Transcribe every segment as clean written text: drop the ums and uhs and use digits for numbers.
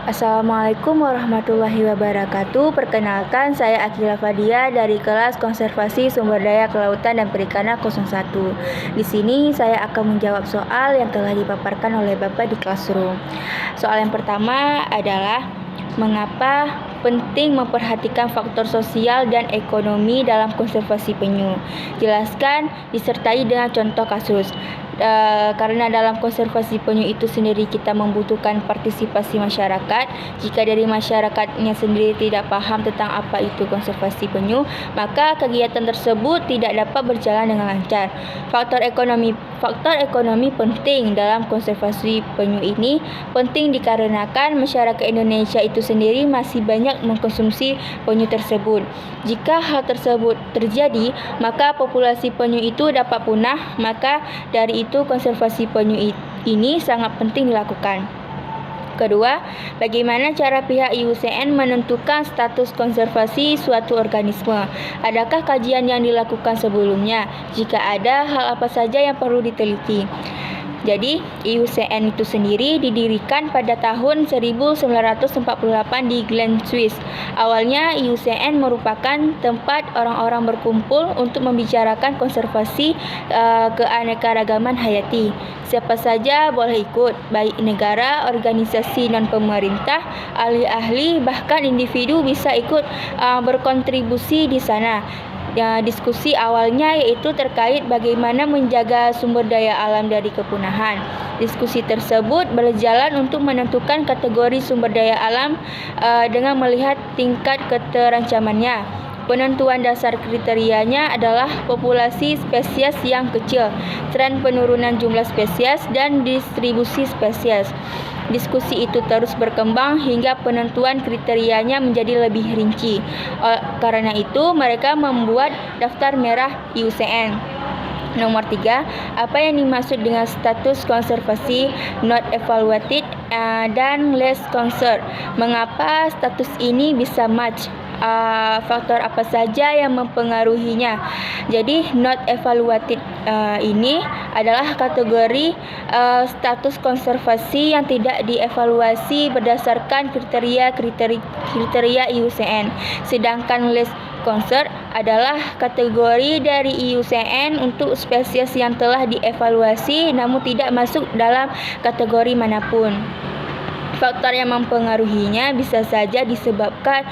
Assalamualaikum warahmatullahi wabarakatuh. Perkenalkan, saya Akila Fadia dari kelas Konservasi Sumber Daya Kelautan dan Perikanan 01. Di sini saya akan menjawab soal yang telah dipaparkan oleh Bapak di classroom. Soal yang pertama adalah mengapa penting memperhatikan faktor sosial dan ekonomi dalam konservasi penyu. Jelaskan disertai dengan contoh kasus. Karena dalam konservasi penyu itu sendiri kita membutuhkan partisipasi masyarakat. Jika dari masyarakatnya sendiri tidak paham tentang apa itu konservasi penyu, maka kegiatan tersebut tidak dapat berjalan dengan lancar. Faktor ekonomi penting dalam konservasi penyu ini penting dikarenakan masyarakat Indonesia itu sendiri masih banyak mengkonsumsi penyu tersebut. Jika hal tersebut terjadi, maka populasi penyu itu dapat punah. Maka dari itu konservasi penyu ini sangat penting dilakukan. Kedua, bagaimana cara pihak IUCN menentukan status konservasi suatu organisme? Adakah kajian yang dilakukan sebelumnya? Jika ada, hal apa saja yang perlu diteliti? Jadi, IUCN itu sendiri didirikan pada tahun 1948 di Glen, Swiss. Awalnya, IUCN merupakan tempat orang-orang berkumpul untuk membicarakan konservasi keanekaragaman hayati. Siapa saja boleh ikut, baik negara, organisasi non-pemerintah, ahli-ahli, bahkan individu bisa ikut berkontribusi di sana. Diskusi awalnya yaitu terkait bagaimana menjaga sumber daya alam dari kepunahan. Diskusi tersebut berjalan untuk menentukan kategori sumber daya alam dengan melihat tingkat keterancamannya. Penentuan dasar kriterianya adalah populasi spesies yang kecil, tren penurunan jumlah spesies, dan distribusi spesies. Diskusi itu terus berkembang hingga penentuan kriterianya menjadi lebih rinci. Karena itu, mereka membuat daftar merah IUCN. Nomor 3, apa yang dimaksud dengan status konservasi not evaluated dan less concerned? Mengapa status ini bisa match? Faktor apa saja yang mempengaruhinya? Jadi not evaluated ini adalah kategori status konservasi yang tidak dievaluasi berdasarkan kriteria IUCN. Sedangkan less concerned adalah kategori dari IUCN untuk spesies yang telah dievaluasi namun tidak masuk dalam kategori manapun. Faktor yang mempengaruhinya bisa saja disebabkan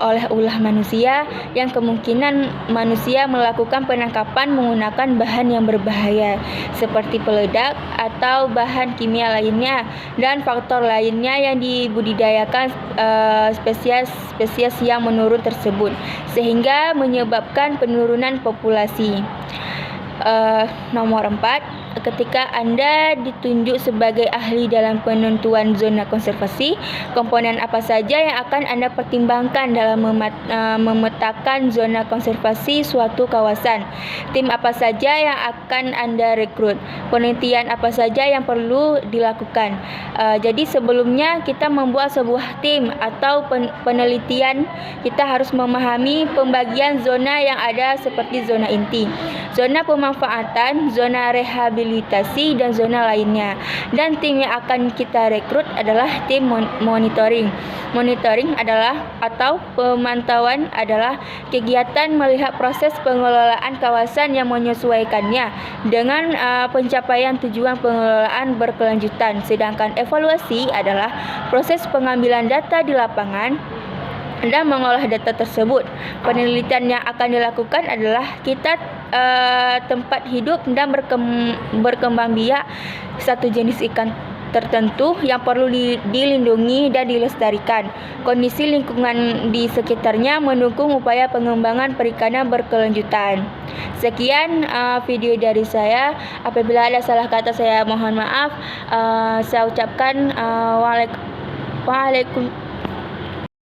oleh ulah manusia, yang kemungkinan manusia melakukan penangkapan menggunakan bahan yang berbahaya seperti peledak atau bahan kimia lainnya, dan faktor lainnya yang dibudidayakan spesies yang menurun tersebut sehingga menyebabkan penurunan populasi. Nomor 4, ketika Anda ditunjuk sebagai ahli dalam penentuan zona konservasi, komponen apa saja yang akan Anda pertimbangkan dalam memetakan zona konservasi suatu kawasan? Tim apa saja yang akan Anda rekrut? Penelitian apa saja yang perlu dilakukan? Jadi sebelumnya kita membuat sebuah tim atau penelitian, kita harus memahami pembagian zona yang ada seperti zona inti, zona pemanfaatan, zona rehabilitasi, dan zona lainnya. Dan tim yang akan kita rekrut adalah tim monitoring. Monitoring adalah atau pemantauan adalah kegiatan melihat proses pengelolaan kawasan yang menyesuaikannya dengan pencapaian tujuan pengelolaan berkelanjutan. Sedangkan evaluasi adalah proses pengambilan data di lapangan dan mengolah data tersebut. Penelitian yang akan dilakukan adalah kita tempat hidup dan berkembang biak satu jenis ikan tertentu yang perlu dilindungi dan dilestarikan. Kondisi lingkungan di sekitarnya mendukung upaya pengembangan perikanan berkelanjutan. Sekian video dari saya. Apabila ada salah kata saya mohon maaf. Saya ucapkan